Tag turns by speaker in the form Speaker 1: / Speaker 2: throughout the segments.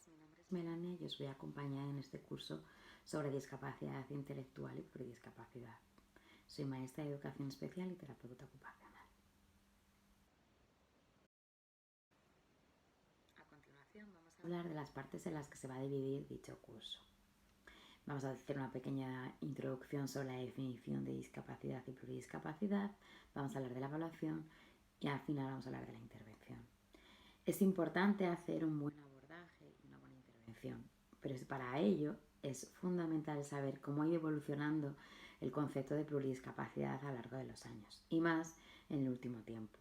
Speaker 1: mi nombre es Melania y os voy a acompañar en este curso sobre discapacidad intelectual y pluridiscapacidad. Soy maestra de educación especial y terapeuta ocupacional. A continuación vamos a hablar de las partes en las que se va a dividir dicho curso. Vamos a hacer una pequeña introducción sobre la definición de discapacidad y pluridiscapacidad, vamos a hablar de la evaluación y al final vamos a hablar de la intervención. Es importante hacer un buen abordaje y una buena intervención, pero para ello es fundamental saber cómo ha ido evolucionando el concepto de pluridiscapacidad a lo largo de los años, y más en el último tiempo.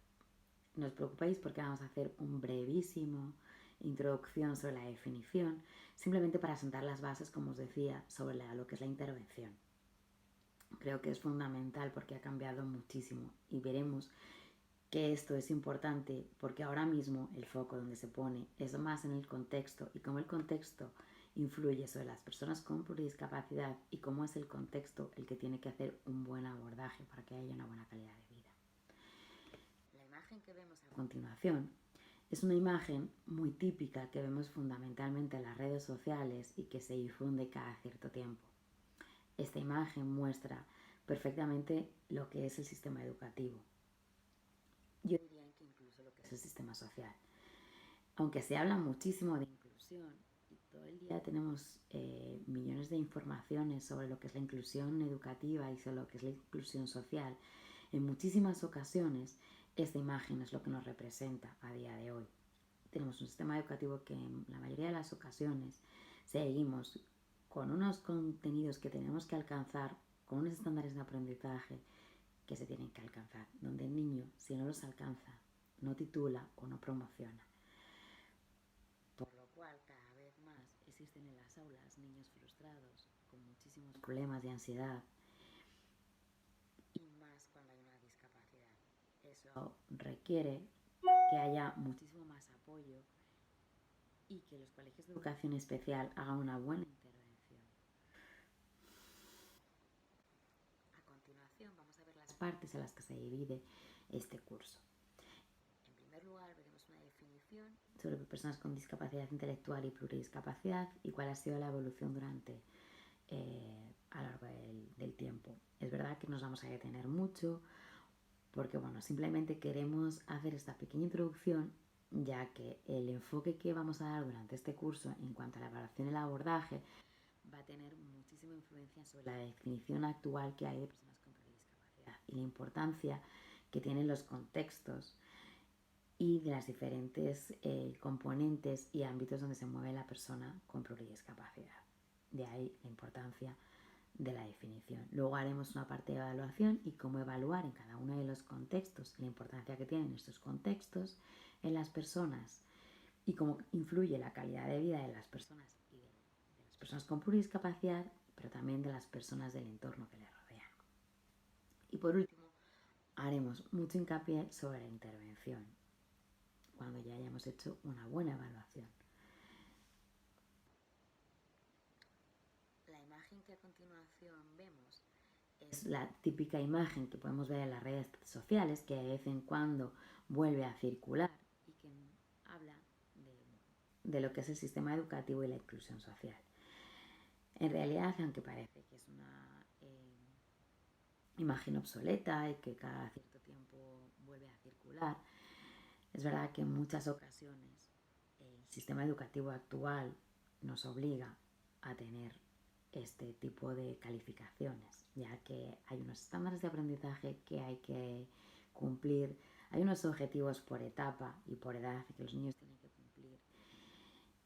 Speaker 1: No os preocupéis porque vamos a hacer un brevísimo introducción sobre la definición, simplemente para sentar las bases, como os decía, sobre lo que es la intervención. Creo que es fundamental porque ha cambiado muchísimo y veremos que esto es importante porque ahora mismo el foco donde se pone es más en el contexto y cómo el contexto influye sobre las personas con pluridiscapacidad y cómo es el contexto el que tiene que hacer un buen abordaje para que haya una buena calidad de vida. La imagen que vemos a continuación es una imagen muy típica que vemos fundamentalmente en las redes sociales y que se difunde cada cierto tiempo. Esta imagen muestra perfectamente lo que es el sistema educativo. Yo diría que incluso lo que es el sistema social. Aunque se habla muchísimo de inclusión y todo el día tenemos millones de informaciones sobre lo que es la inclusión educativa y sobre lo que es la inclusión social, en muchísimas ocasiones esta imagen es lo que nos representa a día de hoy. Tenemos un sistema educativo que en la mayoría de las ocasiones seguimos con unos contenidos que tenemos que alcanzar, con unos estándares de aprendizaje que se tienen que alcanzar, donde el niño, si no los alcanza, no titula o no promociona. Por lo cual, cada vez más existen en las aulas niños frustrados, con muchísimos problemas de ansiedad, y más cuando hay una discapacidad. Eso requiere que haya muchísimo más apoyo y que los colegios de educación especial hagan una buena intervención. A continuación vamos a ver las partes en las que se divide este curso. En primer lugar veremos una definición sobre personas con discapacidad intelectual y pluridiscapacidad y cuál ha sido la evolución durante a lo largo del tiempo. Es verdad que nos vamos a detener mucho porque simplemente queremos hacer esta pequeña introducción, ya que el enfoque que vamos a dar durante este curso en cuanto a la evaluación y el abordaje va a tener muchísima influencia sobre la definición actual que hay de personas con pluridiscapacidad y la importancia que tienen los contextos y de las diferentes componentes y ámbitos donde se mueve la persona con pluridiscapacidad. De ahí la importancia de la definición. Luego haremos una parte de evaluación y cómo evaluar en cada uno de los contextos, la importancia que tienen estos contextos en las personas y cómo influye la calidad de vida de las personas y de las personas con pluridiscapacidad, pero también de las personas del entorno que les rodean. Y por último, haremos mucho hincapié sobre la intervención, cuando ya hayamos hecho una buena evaluación. La imagen que a continuación vemos es la típica imagen que podemos ver en las redes sociales, que de vez en cuando vuelve a circular y que habla de lo que es el sistema educativo y la inclusión social. En realidad, aunque parece que es una imagen obsoleta y que cada cierto tiempo vuelve a circular, es verdad que en muchas ocasiones el sistema educativo actual nos obliga a tener este tipo de calificaciones, ya que hay unos estándares de aprendizaje que hay que cumplir, hay unos objetivos por etapa y por edad que los niños tienen que cumplir.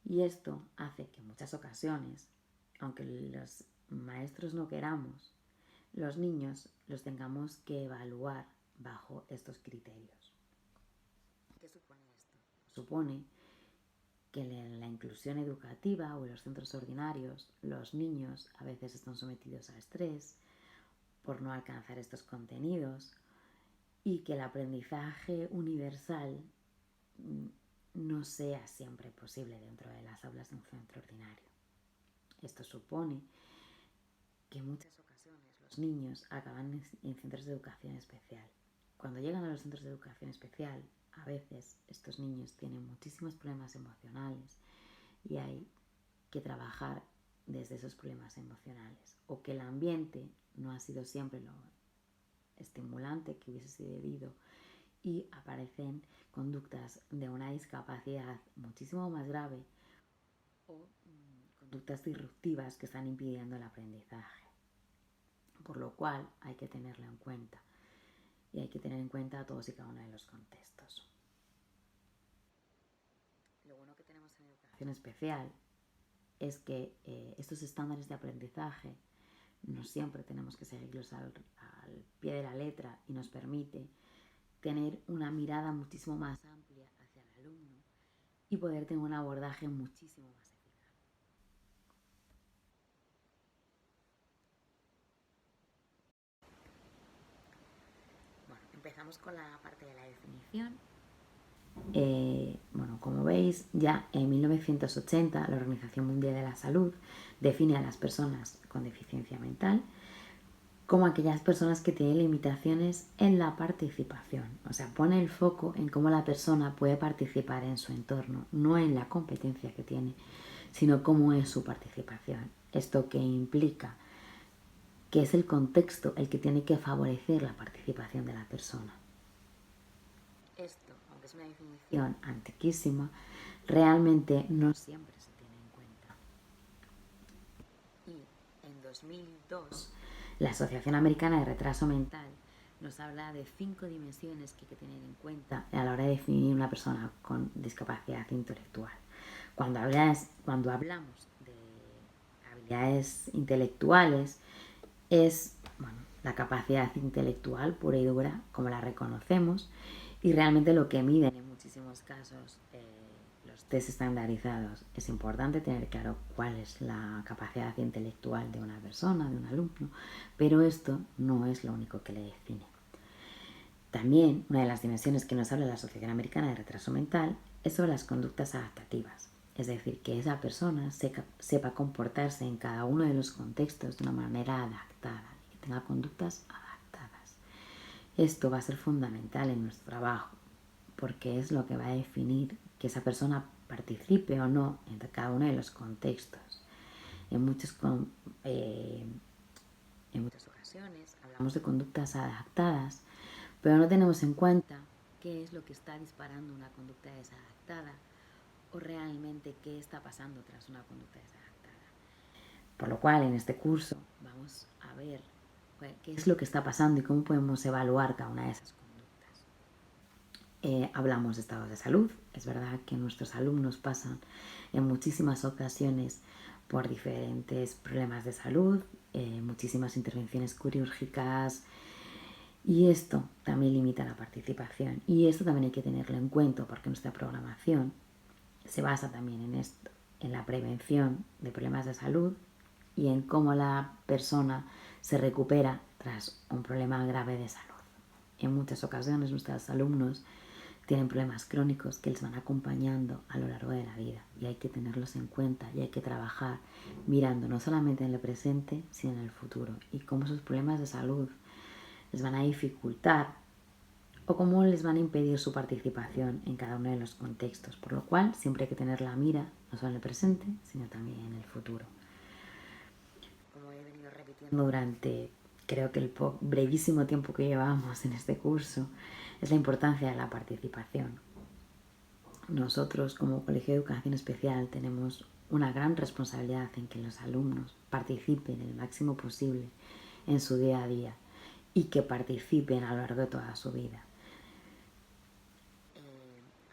Speaker 1: Y esto hace que en muchas ocasiones, aunque los maestros no queramos, los niños los tengamos que evaluar bajo estos criterios. ¿Qué supone esto? Supone que en la inclusión educativa o en los centros ordinarios los niños a veces están sometidos a estrés por no alcanzar estos contenidos y que el aprendizaje universal no sea siempre posible dentro de las aulas de un centro ordinario. Esto supone que en muchas ocasiones los niños acaban en centros de educación especial. Cuando llegan a los centros de educación especial, a veces estos niños tienen muchísimos problemas emocionales y hay que trabajar desde esos problemas emocionales, o que el ambiente no ha sido siempre lo estimulante que hubiese sido debido y aparecen conductas de una discapacidad muchísimo más grave o conductas disruptivas que están impidiendo el aprendizaje, por lo cual hay que tenerlo en cuenta y hay que tener en cuenta todos y cada uno de los contextos. Lo bueno que tenemos en educación especial es que estos estándares de aprendizaje no siempre tenemos que seguirlos al pie de la letra y nos permite tener una mirada muchísimo más amplia hacia el alumno y poder tener un abordaje muchísimo más eficaz. Bueno, empezamos con la parte de la definición. Bueno, como veis, ya en 1980 la Organización Mundial de la Salud define a las personas con deficiencia mental como aquellas personas que tienen limitaciones en la participación. O sea, pone el foco en cómo la persona puede participar en su entorno, no en la competencia que tiene, sino cómo es su participación. Esto que implica que es el contexto el que tiene que favorecer la participación de la persona. Esto, aunque es una definición antiquísima, realmente no siempre se tiene en cuenta. Y en 2002, la Asociación Americana de Retraso Mental nos habla de 5 dimensiones que hay que tener en cuenta a la hora de definir una persona con discapacidad intelectual. Cuando hablamos de habilidades intelectuales, es la capacidad intelectual pura y dura, como la reconocemos, y realmente lo que miden en muchísimos casos los test estandarizados. Es importante tener claro cuál es la capacidad intelectual de una persona, de un alumno, pero esto no es lo único que le define. También una de las dimensiones que nos habla la Asociación Americana de Retraso Mental es sobre las conductas adaptativas, es decir, que esa persona sepa comportarse en cada uno de los contextos de una manera adaptada y que tenga conductas adaptadas. Esto va a ser fundamental en nuestro trabajo porque es lo que va a definir que esa persona participe o no en cada uno de los contextos. En muchas ocasiones hablamos de conductas adaptadas, pero no tenemos en cuenta qué es lo que está disparando una conducta desadaptada o realmente qué está pasando tras una conducta desadaptada. Por lo cual, en este curso vamos a ver qué es lo que está pasando y cómo podemos evaluar cada una de esas conductas. Hablamos de estados de salud. Es verdad que nuestros alumnos pasan en muchísimas ocasiones por diferentes problemas de salud, muchísimas intervenciones quirúrgicas, y esto también limita la participación. Y esto también hay que tenerlo en cuenta porque nuestra programación se basa también en esto, en la prevención de problemas de salud y en cómo la persona se recupera tras un problema grave de salud. En muchas ocasiones nuestros alumnos tienen problemas crónicos que les van acompañando a lo largo de la vida y hay que tenerlos en cuenta y hay que trabajar mirando no solamente en el presente sino en el futuro y cómo esos problemas de salud les van a dificultar o cómo les van a impedir su participación en cada uno de los contextos, por lo cual siempre hay que tener la mira no solo en el presente, sino también en el futuro. Como he venido repitiendo durante, creo que el brevísimo tiempo que llevamos en este curso, es la importancia de la participación. Nosotros, como Colegio de Educación Especial, tenemos una gran responsabilidad en que los alumnos participen el máximo posible en su día a día y que participen a lo largo de toda su vida.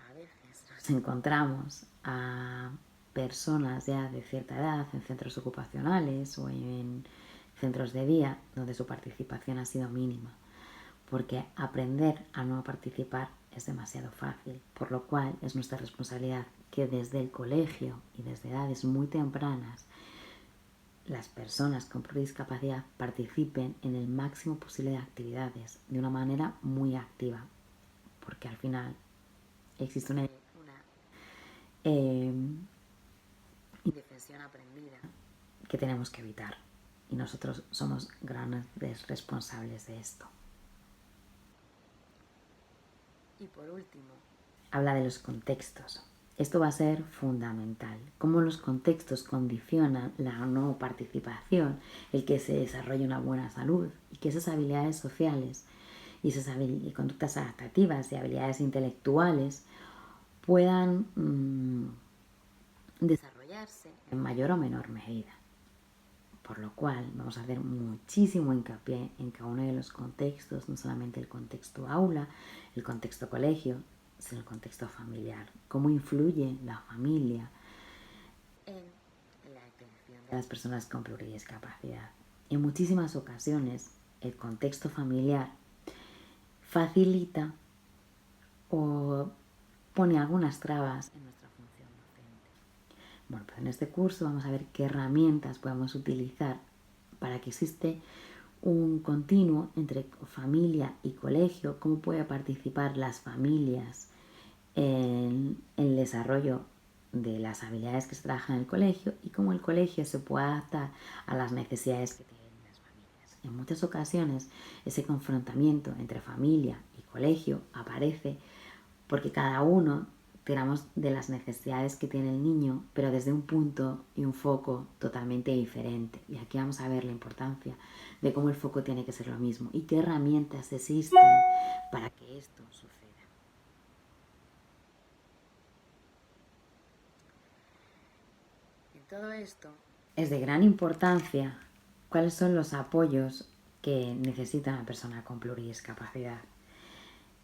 Speaker 1: A veces nos encontramos a personas ya de cierta edad en centros ocupacionales o en centros de día donde su participación ha sido mínima, porque aprender a no participar es demasiado fácil, por lo cual es nuestra responsabilidad que desde el colegio y desde edades muy tempranas las personas con discapacidad participen en el máximo posible de actividades de una manera muy activa, porque al final existe una indefensión aprendida que tenemos que evitar y nosotros somos grandes responsables de esto. Y por último, habla de los contextos. esto va a ser fundamental. Cómo los contextos condicionan la no participación, el que se desarrolle una buena salud y que esas habilidades sociales y esas conductas adaptativas y habilidades intelectuales puedan desarrollarse en mayor o menor medida. Por lo cual vamos a hacer muchísimo hincapié en cada uno de los contextos, no solamente el contexto aula, el contexto colegio, sino el contexto familiar. Cómo influye la familia en la atención de las personas con pluridiscapacidad. En muchísimas ocasiones el contexto familiar facilita o pone algunas trabas en nuestra función docente. Bueno, pues en este curso vamos a ver qué herramientas podemos utilizar para que existe un continuo entre familia y colegio, cómo puede participar las familias en el desarrollo de las habilidades que se trabajan en el colegio y cómo el colegio se puede adaptar a las necesidades que tienen las familias. En muchas ocasiones ese confrontamiento entre familia y colegio aparece porque cada uno tiramos de las necesidades que tiene el niño, pero desde un punto y un foco totalmente diferente. Y aquí vamos a ver la importancia de cómo el foco tiene que ser lo mismo y qué herramientas existen para que esto suceda. En todo esto es de gran importancia cuáles son los apoyos que necesita una persona con pluridiscapacidad.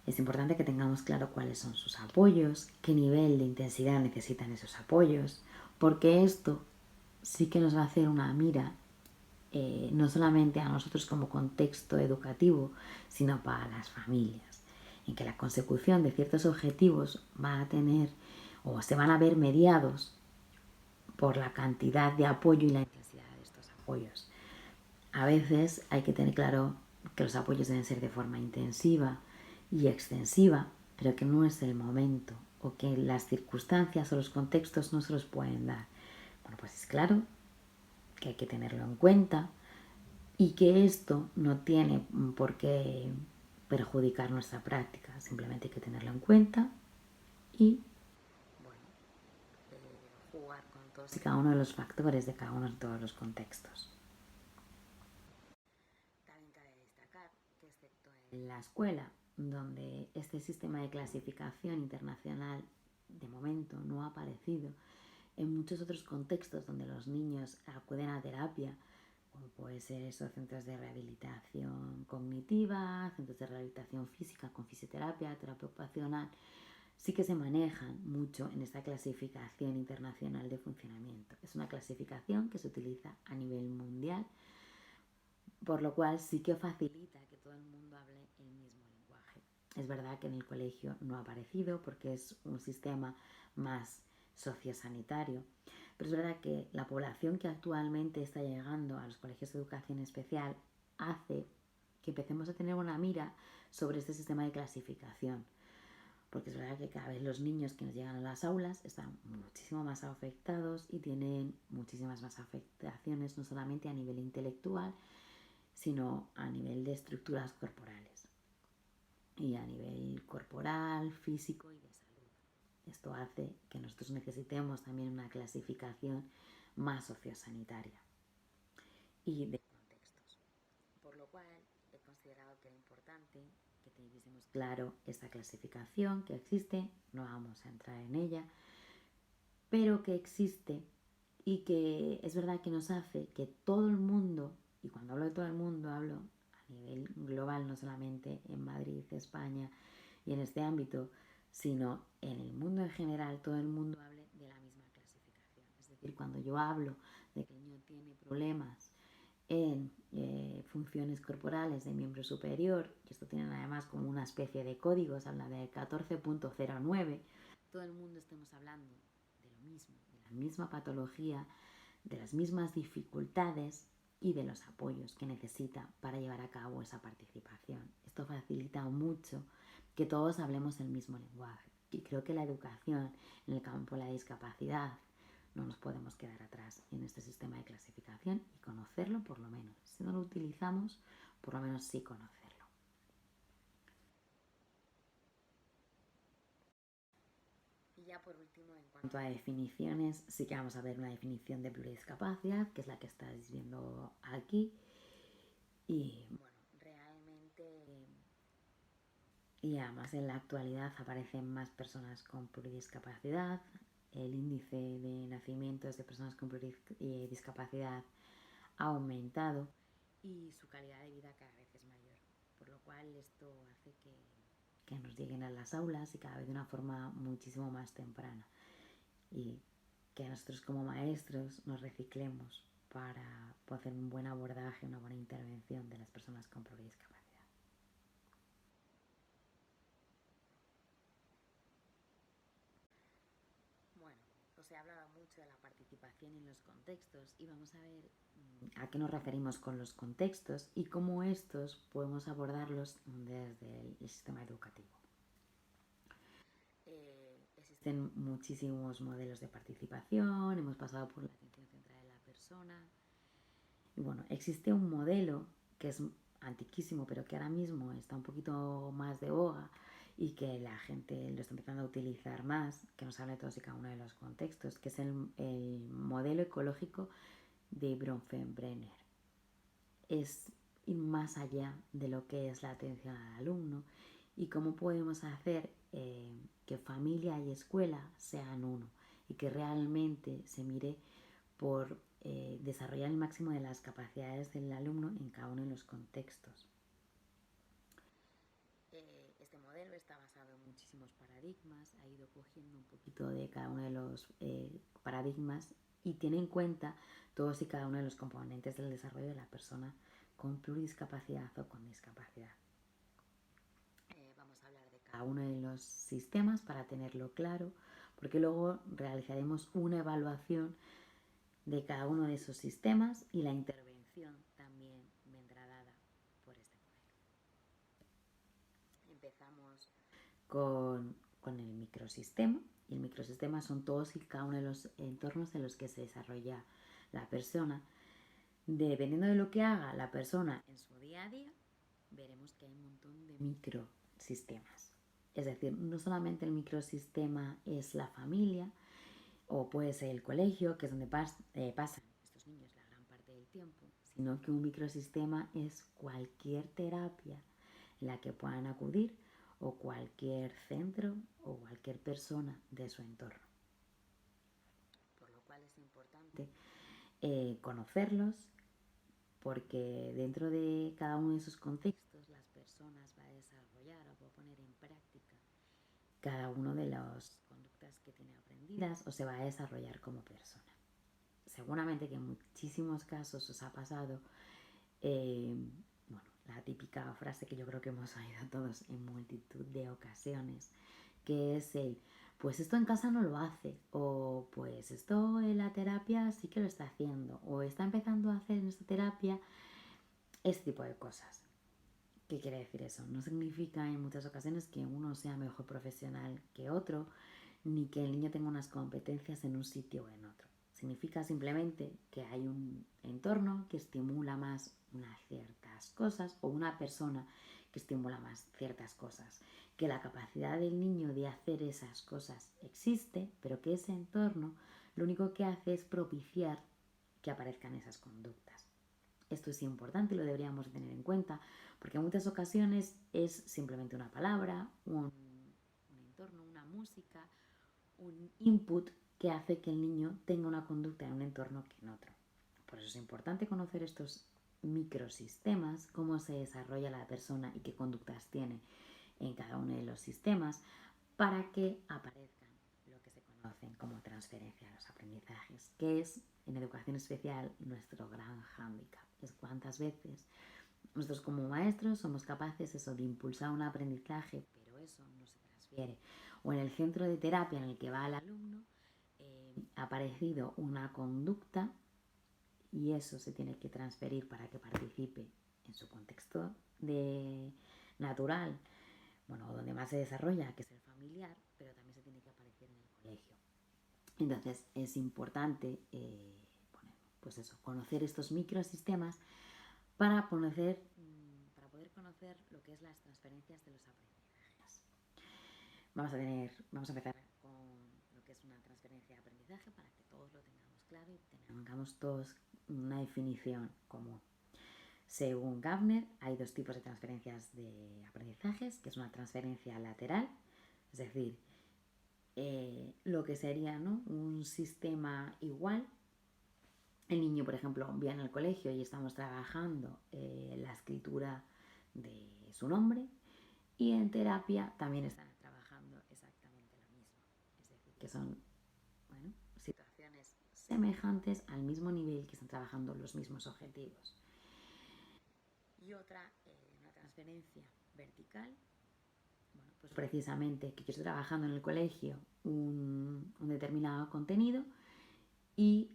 Speaker 1: Es importante que tengamos claro cuáles son sus apoyos, qué nivel de intensidad necesitan esos apoyos, porque esto sí que nos va a hacer una mira, no solamente a nosotros como contexto educativo, sino para las familias, en que la consecución de ciertos objetivos va a tener o se van a ver mediados por la cantidad de apoyo y la intensidad de estos apoyos. A veces hay que tener claro que los apoyos deben ser de forma intensiva y extensiva, pero que no es el momento o que las circunstancias o los contextos no se los pueden dar. Bueno, pues es claro que hay que tenerlo en cuenta y que esto no tiene por qué perjudicar nuestra práctica, simplemente hay que tenerlo en cuenta y jugar con todos y cada uno de los factores de cada uno de todos los contextos. También cabe destacar que excepto en la escuela, donde este sistema de clasificación internacional de momento no ha aparecido, en muchos otros contextos donde los niños acuden a terapia, como puede ser esos centros de rehabilitación cognitiva, centros de rehabilitación física con fisioterapia, terapia ocupacional, sí que se manejan mucho en esta clasificación internacional de funcionamiento. Es una clasificación que se utiliza a nivel mundial, por lo cual sí que facilita que todo el mundo hable el mismo lenguaje. Es verdad que en el colegio no ha aparecido porque es un sistema más sociosanitario, pero es verdad que la población que actualmente está llegando a los colegios de educación especial hace que empecemos a tener una mira sobre este sistema de clasificación, porque es verdad que cada vez los niños que nos llegan a las aulas están muchísimo más afectados y tienen muchísimas más afectaciones, no solamente a nivel intelectual, sino a nivel de estructuras corporales y a nivel corporal, físico y de salud. Esto hace que nosotros necesitemos también una clasificación más sociosanitaria y de contextos. Por lo cual he considerado que era importante que tuviésemos claro esta clasificación que existe, no vamos a entrar en ella, pero que existe y que es verdad que nos hace que todo el mundo, y cuando hablo de todo el mundo hablo a nivel global, no solamente en Madrid, España y en este ámbito, sino en el mundo en general, todo el mundo hable de la misma clasificación. Es decir, cuando yo hablo de que el niño tiene problemas en funciones corporales de miembro superior, y esto tienen además como una especie de códigos, habla de 14.09, todo el mundo estemos hablando de lo mismo, de la misma patología, de las mismas dificultades y de los apoyos que necesita para llevar a cabo esa participación. Esto facilita mucho que todos hablemos el mismo lenguaje. Y creo que la educación en el campo de la discapacidad no nos podemos quedar atrás en este sistema de clasificación y conocerlo por lo menos. Si no lo utilizamos, por lo menos sí conocerlo. Y ya por último, en cuanto a definiciones, sí que vamos a ver una definición de pluridiscapacidad, que es la que estáis viendo aquí. Y bueno, realmente, y además en la actualidad aparecen más personas con pluridiscapacidad. El índice de nacimientos de personas con pluridiscapacidad ha aumentado y su calidad de vida cada vez es mayor. Por lo cual esto hace que nos lleguen a las aulas y cada vez de una forma muchísimo más temprana. Y que nosotros como maestros nos reciclemos para hacer un buen abordaje, una buena intervención de las personas con pluridiscapacidad. Bueno, os he hablado mucho de la participación en los contextos y vamos a ver a qué nos referimos con los contextos y cómo estos podemos abordarlos desde el sistema educativo. Existen muchísimos modelos de participación, hemos pasado por la atención centrada en la persona. Y bueno, existe un modelo que es antiquísimo, pero que ahora mismo está un poquito más de boga y que la gente lo está empezando a utilizar más, que nos habla de todos y cada uno de los contextos, que es el modelo ecológico de Bronfenbrenner. Es ir más allá de lo que es la atención al alumno y cómo podemos hacer que familia y escuela sean uno y que realmente se mire por desarrollar el máximo de las capacidades del alumno en cada uno de los contextos. Este modelo está basado en muchísimos paradigmas, ha ido cogiendo un poquito de cada uno de los paradigmas y tiene en cuenta todos y cada uno de los componentes del desarrollo de la persona con pluridiscapacidad o con discapacidad. Vamos a hablar de cada uno de los sistemas para tenerlo claro, porque luego realizaremos una evaluación de cada uno de esos sistemas y la intervención también vendrá dada por este modelo. Empezamos con el microsistema. Y el microsistema son todos y cada uno de los entornos en los que se desarrolla la persona. Dependiendo de lo que haga la persona en su día a día, veremos que hay un montón de microsistemas. Es decir, no solamente el microsistema es la familia, o puede ser el colegio, que es donde pasan estos niños la gran parte del tiempo, sino que un microsistema es cualquier terapia en la que puedan acudir o cualquier centro o cualquier persona de su entorno. Por lo cual es importante conocerlos, porque dentro de cada uno de esos contextos las personas va a desarrollar o va a poner en práctica cada una de las conductas que tiene aprendidas o se va a desarrollar como persona. Seguramente que en muchísimos casos os ha pasado la típica frase que yo creo que hemos oído todos en multitud de ocasiones, que es el pues esto en casa no lo hace, o pues esto en la terapia sí que lo está haciendo, o está empezando a hacer en esta terapia este tipo de cosas. ¿Qué quiere decir eso? No significa en muchas ocasiones que uno sea mejor profesional que otro, ni que el niño tenga unas competencias en un sitio o en otro. Significa simplemente que hay un entorno que estimula más unas ciertas cosas o una persona que estimula más ciertas cosas. Que la capacidad del niño de hacer esas cosas existe, pero que ese entorno lo único que hace es propiciar que aparezcan esas conductas. Esto es importante y lo deberíamos tener en cuenta porque en muchas ocasiones es simplemente una palabra, un entorno, una música, un input que hace que el niño tenga una conducta en un entorno que en otro. Por eso es importante conocer estos microsistemas, cómo se desarrolla la persona y qué conductas tiene en cada uno de los sistemas para que aparezcan lo que se conocen como transferencia de los aprendizajes, que es en educación especial nuestro gran hándicap. Es cuántas veces nosotros como maestros somos capaces eso, de impulsar un aprendizaje, pero eso no se transfiere. O en el centro de terapia en el que va el alumno, ha aparecido una conducta y eso se tiene que transferir para que participe en su contexto natural, donde más se desarrolla, que es el familiar, pero también se tiene que aparecer en el colegio. Entonces es importante pues eso, conocer estos microsistemas para poder conocer lo que es las transferencias de los aprendizajes. Vamos a empezar con lo que es es una transferencia de aprendizaje? Para que todos lo tengamos claro y tengamos todos una definición común. Según Gardner, hay dos tipos de transferencias de aprendizajes, que es una transferencia lateral, es decir, lo que sería, ¿no?, un sistema igual. El niño, por ejemplo, viene al colegio y estamos trabajando la escritura de su nombre, y en terapia también están trabajando exactamente lo mismo. Es decir, que son, bueno, situaciones semejantes al mismo nivel, que están trabajando los mismos objetivos. Y otra, una transferencia vertical. Bueno, pues precisamente que yo estoy trabajando en el colegio un determinado contenido y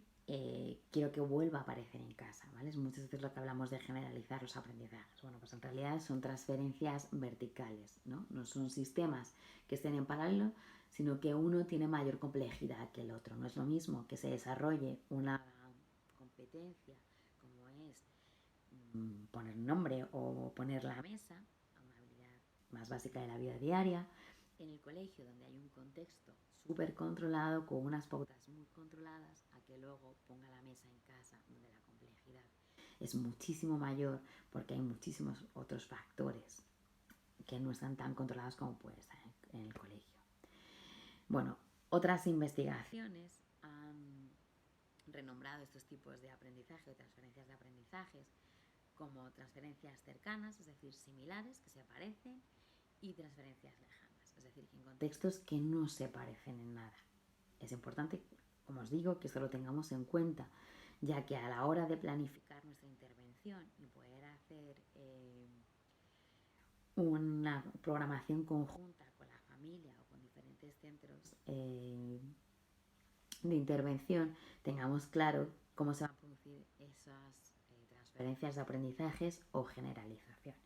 Speaker 1: quiero que vuelva a aparecer en casa, ¿vale? Es muchas veces lo que hablamos de generalizar los aprendizajes. Bueno, pues en realidad son transferencias verticales, ¿no? No son sistemas que estén en paralelo, sino que uno tiene mayor complejidad que el otro. No es lo mismo que se desarrolle una competencia como es poner nombre o poner la mesa, una habilidad más básica de la vida diaria, en el colegio, donde hay un contexto súper controlado, con unas pautas muy controladas, a que luego ponga la mesa en casa, donde la complejidad es muchísimo mayor, porque hay muchísimos otros factores que no están tan controlados como puede estar en el colegio. Bueno, otras investigaciones han renombrado estos tipos de aprendizaje o transferencias de aprendizajes como transferencias cercanas, es decir, similares, que se parecen, y transferencias lejanas, es decir, que en contextos que no se parecen en nada. Es importante, como os digo, que esto lo tengamos en cuenta, ya que a la hora de planificar nuestra intervención y poder hacer una programación conjunta con la familia o con diferentes centros de intervención, tengamos claro cómo se van a producir esas transferencias de aprendizajes o generalizaciones.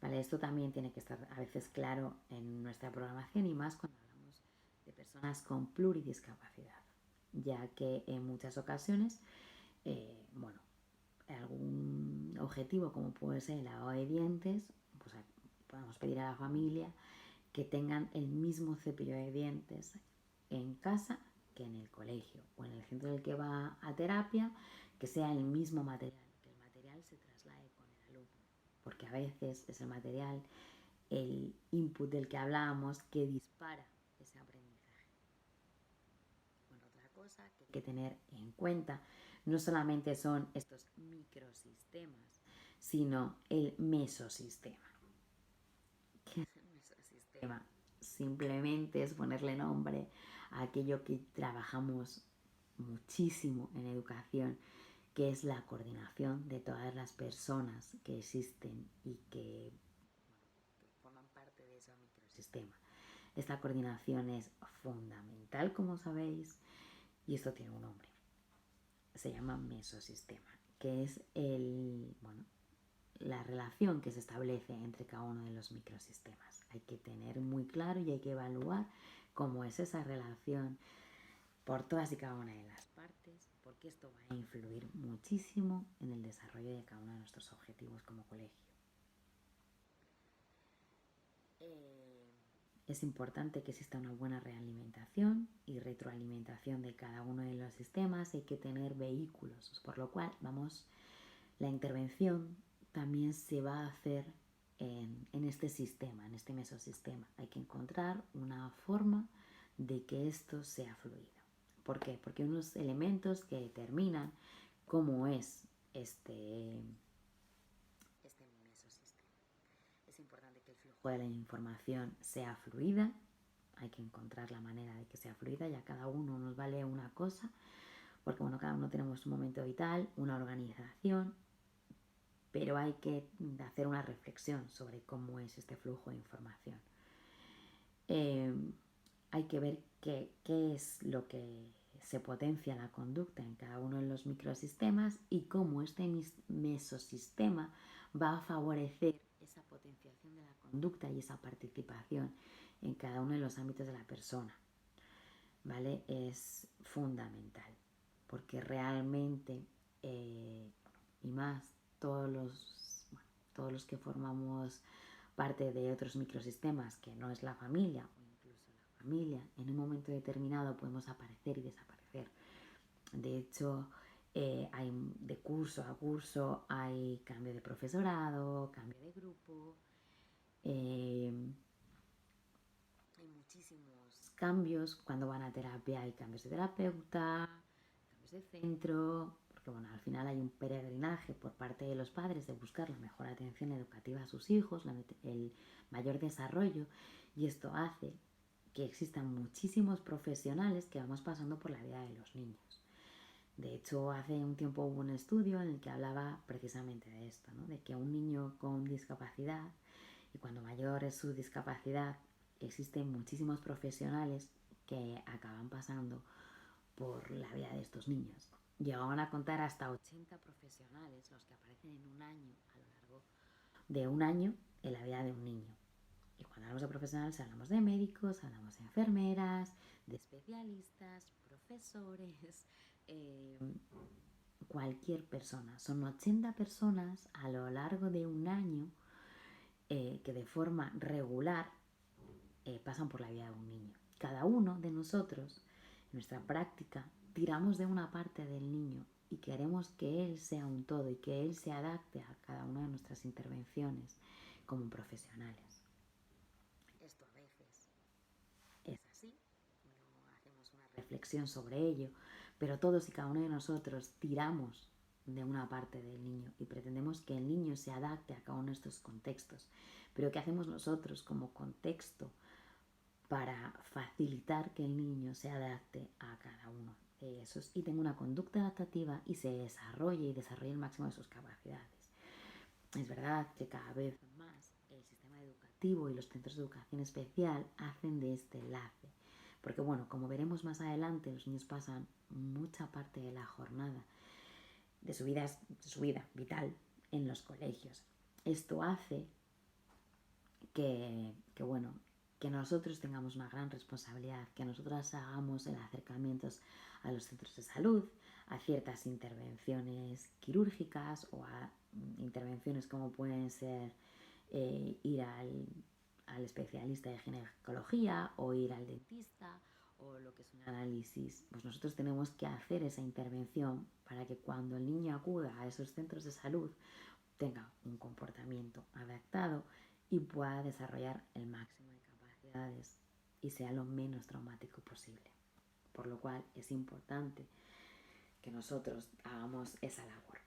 Speaker 1: ¿Vale? Esto también tiene que estar a veces claro en nuestra programación, y más cuando hablamos de personas con pluridiscapacidad, ya que en muchas ocasiones, bueno, algún objetivo como puede ser el lavado de dientes, pues podemos pedir a la familia que tengan el mismo cepillo de dientes en casa que en el colegio, o en el centro del que va a terapia, que sea el mismo material, que el material se traslade con el alumno, porque a veces es el material, el input del que hablábamos, que dispara ese aprendizaje. Bueno, otra cosa que hay que tener en cuenta no solamente son estos microsistemas, sino el mesosistema. ¿Qué es el mesosistema? Simplemente es ponerle nombre a aquello que trabajamos muchísimo en educación, que es la coordinación de todas las personas que existen y que forman parte de ese microsistema. Esta coordinación es fundamental, como sabéis, y esto tiene un nombre. Se llama mesosistema, que es la relación que se establece entre cada uno de los microsistemas. Hay que tener muy claro y hay que evaluar cómo es esa relación por todas y cada una de las partes, porque esto va a influir muchísimo en el desarrollo de cada uno de nuestros objetivos como colegio. Es importante que exista una buena realimentación y retroalimentación de cada uno de los sistemas. Hay que tener vehículos, por lo cual la intervención también se va a hacer en este sistema, en este mesosistema. Hay que encontrar una forma de que esto sea fluido. ¿Por qué? Porque hay unos elementos que determinan cómo es este mesosistema. Es importante que el flujo de la información sea fluida. Hay que encontrar la manera de que sea fluida, y a cada uno nos vale una cosa, porque bueno, cada uno tenemos un momento vital, una organización, pero hay que hacer una reflexión sobre cómo es este flujo de información. Hay que ver qué es lo que se potencia la conducta en cada uno de los microsistemas y cómo este mesosistema va a favorecer esa potenciación de la conducta y esa participación en cada uno de los ámbitos de la persona. ¿Vale? Es fundamental, porque realmente, y más todos los que formamos parte de otros microsistemas que no es la familia, o incluso la familia. En un momento determinado podemos aparecer y desaparecer. De hecho, hay de curso a curso, hay cambio de profesorado, cambio de grupo, hay muchísimos cambios. Cuando van a terapia hay cambios de terapeuta, cambios de centro, porque bueno, al final hay un peregrinaje por parte de los padres de buscar la mejor atención educativa a sus hijos, el mayor desarrollo, y esto hace que existan muchísimos profesionales que vamos pasando por la vida de los niños. De hecho, hace un tiempo hubo un estudio en el que hablaba precisamente de esto, ¿no? De que un niño con discapacidad, y cuando mayor es su discapacidad, existen muchísimos profesionales que acaban pasando por la vida de estos niños. Llegaban a contar hasta 80 profesionales los que aparecen en un año, a lo largo de un año, en la vida de un niño. Y cuando hablamos de profesionales hablamos de médicos, hablamos de enfermeras, de especialistas, profesores, cualquier persona. Son 80 personas a lo largo de un año que de forma regular pasan por la vida de un niño. Cada uno de nosotros, en nuestra práctica, tiramos de una parte del niño y queremos que él sea un todo y que él se adapte a cada una de nuestras intervenciones como profesionales. Esto a veces es así, no hacemos una reflexión sobre ello, pero todos y cada uno de nosotros tiramos de una parte del niño y pretendemos que el niño se adapte a cada uno de estos contextos. Pero ¿qué hacemos nosotros como contexto para facilitar que el niño se adapte a cada uno de esos y tenga una conducta adaptativa y se desarrolle el máximo de sus capacidades? Es verdad que cada vez más el sistema educativo y los centros de educación especial hacen de este enlace, porque bueno, como veremos más adelante, los niños pasan mucha parte de la jornada de su vida vital en los colegios. Esto hace que nosotros tengamos una gran responsabilidad, que nosotros hagamos el acercamientos a los centros de salud, a ciertas intervenciones quirúrgicas o a intervenciones como pueden ser ir al especialista de ginecología o ir al dentista o lo que es un análisis. Pues nosotros tenemos que hacer esa intervención para que cuando el niño acuda a esos centros de salud tenga un comportamiento adaptado y pueda desarrollar el máximo de capacidades y sea lo menos traumático posible. Por lo cual es importante que nosotros hagamos esa labor.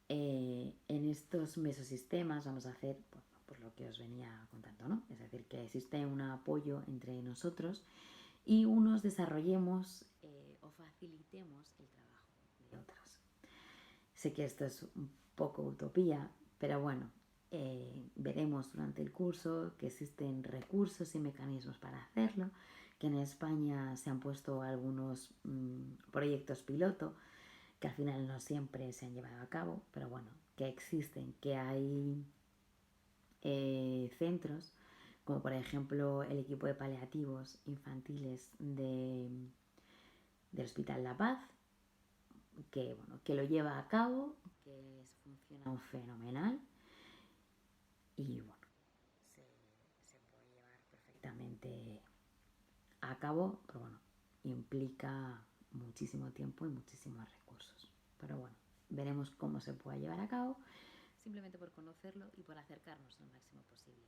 Speaker 1: En estos mesosistemas vamos a hacer pues lo que os venía contando, ¿no? Es decir, que existe un apoyo entre nosotros y unos desarrollemos o facilitemos el trabajo de otros. Sé que esto es un poco utopía, pero bueno, veremos durante el curso que existen recursos y mecanismos para hacerlo, que en España se han puesto algunos proyectos piloto que al final no siempre se han llevado a cabo, pero bueno, que existen, que hay centros, como por ejemplo el equipo de paliativos infantiles del Hospital La Paz, que lo lleva a cabo, que funciona fenomenal y bueno, se puede llevar perfectamente a cabo, pero bueno, implica muchísimo tiempo y muchísimos recursos. Pero bueno, veremos cómo se puede llevar a cabo, simplemente por conocerlo y por acercarnos lo máximo posible.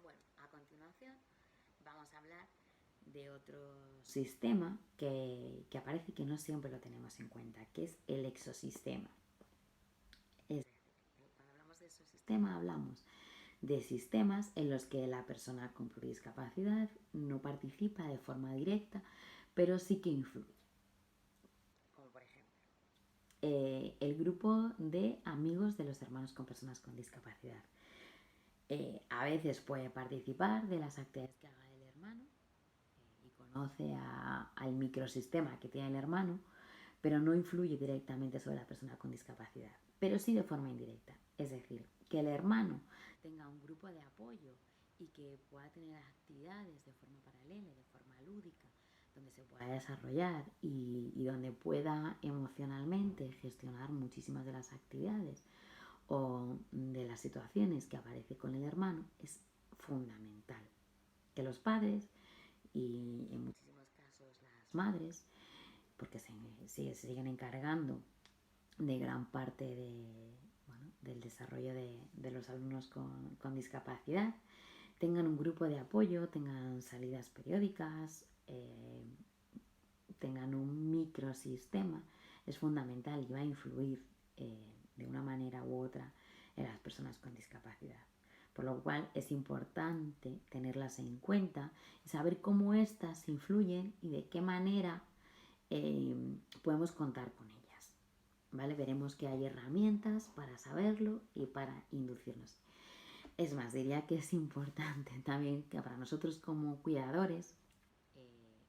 Speaker 1: Bueno, a continuación vamos a hablar de otro sistema que aparece que no siempre lo tenemos en cuenta, que es el exosistema. Es decir, cuando hablamos de exosistema hablamos de sistemas en los que la persona con pluridiscapacidad no participa de forma directa, pero sí que influye. Como por ejemplo, el grupo de amigos de los hermanos con personas con discapacidad. A veces puede participar de las actividades que haga el hermano y conoce al microsistema que tiene el hermano, pero no influye directamente sobre la persona con discapacidad, pero sí de forma indirecta. Es decir, que el hermano tenga un grupo de apoyo y que pueda tener actividades de forma paralela, de forma lúdica, donde se pueda desarrollar y donde pueda emocionalmente gestionar muchísimas de las actividades o de las situaciones que aparece con el hermano, es fundamental. Que los padres y en muchísimos casos las madres, porque se siguen encargando de gran parte del desarrollo de los alumnos con discapacidad, tengan un grupo de apoyo, tengan salidas periódicas, tengan un microsistema, es fundamental y va a influir de una manera u otra en las personas con discapacidad. Por lo cual es importante tenerlas en cuenta y saber cómo éstas influyen y de qué manera podemos contar con ellas. ¿Vale? Veremos que hay herramientas para saberlo y para inducirnos. Es más, diría que es importante también que para nosotros como cuidadores,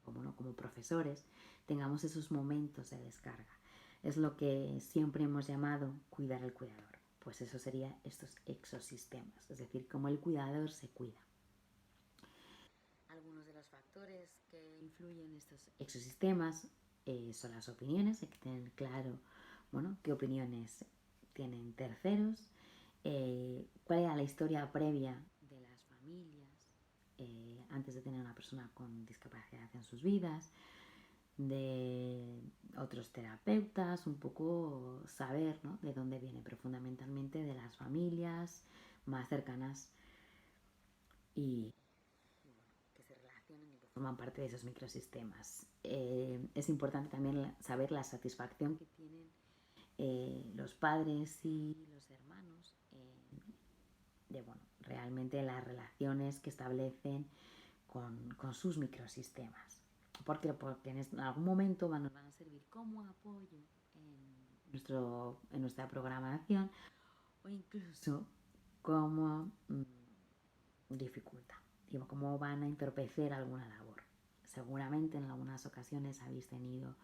Speaker 1: como profesores, tengamos esos momentos de descarga. Es lo que siempre hemos llamado cuidar al cuidador. Pues eso sería estos exosistemas, es decir, cómo el cuidador se cuida. Algunos de los factores que influyen en estos exosistemas son las opiniones. Hay que tener claro, qué opiniones tienen terceros, cuál era la historia previa de las familias antes de tener una persona con discapacidad en sus vidas, de otros terapeutas, un poco saber, ¿no?, de dónde viene, pero fundamentalmente de las familias más cercanas y que se relacionan y que forman parte de esos microsistemas. Es importante también saber la satisfacción que tienen los padres y los hermanos de realmente las relaciones que establecen con sus microsistemas. ¿Por qué? Porque en algún momento nos van a servir como apoyo en nuestra programación o incluso como dificultad. Digo, cómo van a entorpecer alguna labor. Seguramente en algunas ocasiones habéis tenido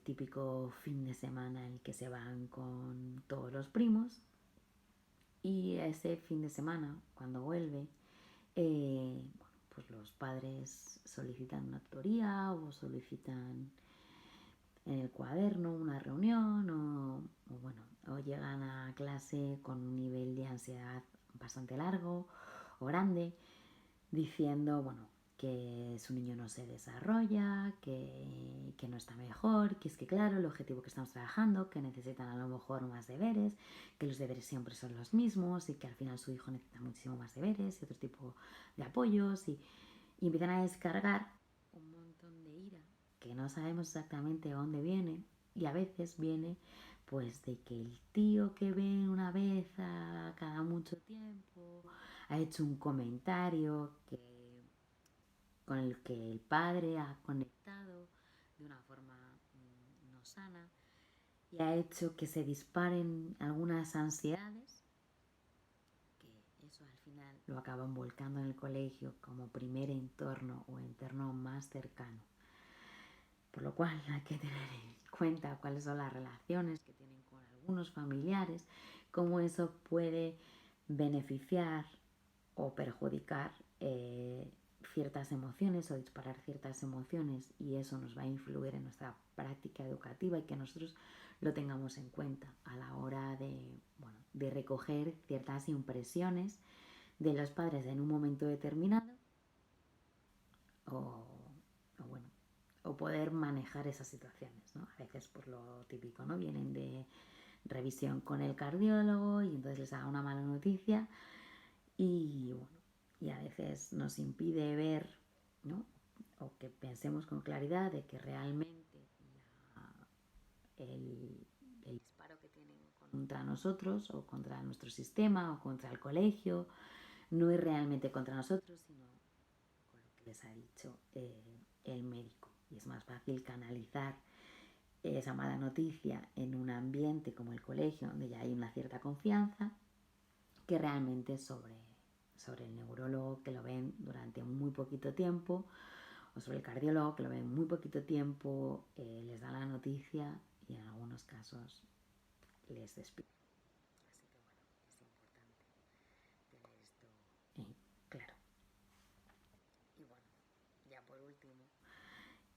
Speaker 1: típico fin de semana en el que se van con todos los primos y ese fin de semana, cuando vuelve, pues los padres solicitan una tutoría o solicitan en el cuaderno una reunión o llegan a clase con un nivel de ansiedad bastante largo o grande, diciendo, que su niño no se desarrolla, que no está mejor, que es que claro, el objetivo que estamos trabajando, que necesitan a lo mejor más deberes, que los deberes siempre son los mismos y que al final su hijo necesita muchísimo más deberes y otro tipo de apoyos y empiezan a descargar un montón de ira que no sabemos exactamente de dónde viene y a veces viene pues de que el tío que ven una vez a cada mucho tiempo ha hecho un comentario con el que el padre ha conectado de una forma no sana y ha hecho que se disparen algunas ansiedades, que eso al final lo acaban volcando en el colegio como primer entorno o entorno más cercano. Por lo cual hay que tener en cuenta cuáles son las relaciones que tienen con algunos familiares, cómo eso puede beneficiar o perjudicar ciertas emociones o disparar ciertas emociones y eso nos va a influir en nuestra práctica educativa y que nosotros lo tengamos en cuenta a la hora de recoger ciertas impresiones de los padres en un momento determinado o poder manejar esas situaciones, ¿no? A veces por lo típico, ¿no? Vienen de revisión con el cardiólogo y entonces les da una mala noticia y a veces nos impide ver, ¿no?, o que pensemos con claridad de que realmente el disparo que tienen contra nosotros o contra nuestro sistema o contra el colegio no es realmente contra nosotros, sino con lo que les ha dicho el médico. Y es más fácil canalizar esa mala noticia en un ambiente como el colegio, donde ya hay una cierta confianza, que realmente sobre el neurólogo, que lo ven durante muy poquito tiempo, o sobre el cardiólogo, que lo ven muy poquito tiempo, les dan la noticia y en algunos casos les despiden. Así que es importante tener esto claro. Y ya por último,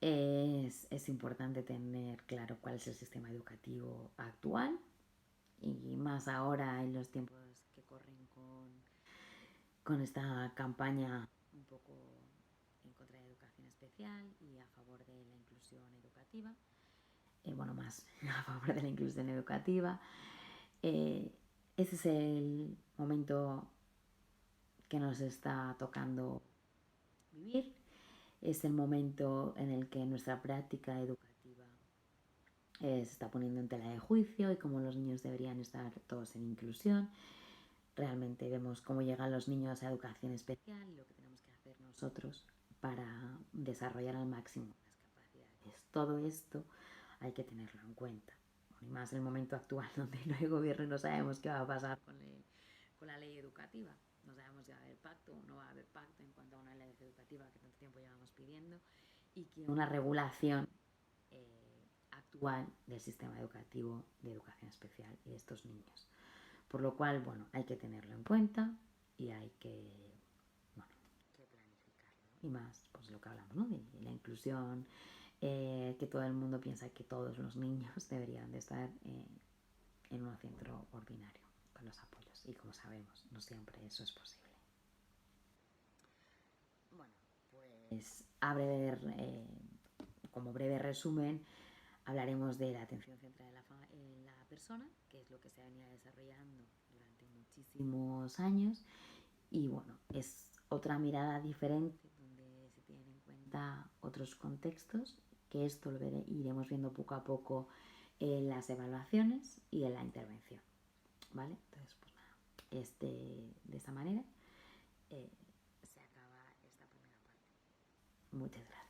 Speaker 1: es importante tener claro cuál es el sistema educativo actual y más ahora en los tiempos que corren con esta campaña un poco en contra de la educación especial y a favor de la inclusión educativa. Más a favor de la inclusión educativa. Ese es el momento que nos está tocando vivir. Es el momento en el que nuestra práctica educativa se está poniendo en tela de juicio y cómo los niños deberían estar todos en inclusión. Realmente vemos cómo llegan los niños a educación especial y lo que tenemos que hacer nosotros para desarrollar al máximo las capacidades. Todo esto hay que tenerlo en cuenta. Y más en el momento actual donde no hay gobierno y no sabemos qué va a pasar con la ley educativa. No sabemos si va a haber pacto o no va a haber pacto en cuanto a una ley educativa que tanto tiempo llevamos pidiendo y que una regulación actual del sistema educativo de educación especial y de estos niños. Por lo cual, hay que tenerlo en cuenta y hay que planificarlo. Y más, pues lo que hablamos, ¿no? De la inclusión, que todo el mundo piensa que todos los niños deberían de estar en un centro ordinario con los apoyos. Y como sabemos, no siempre eso es posible. Bueno, pues como breve resumen, hablaremos de la atención centrada en la persona, que es lo que se ha venido desarrollando durante muchísimos años. Y es otra mirada diferente donde se tienen en cuenta otros contextos, que esto lo iremos viendo poco a poco en las evaluaciones y en la intervención. ¿Vale? Entonces, pues nada, de esta manera se acaba esta primera parte. Muchas gracias.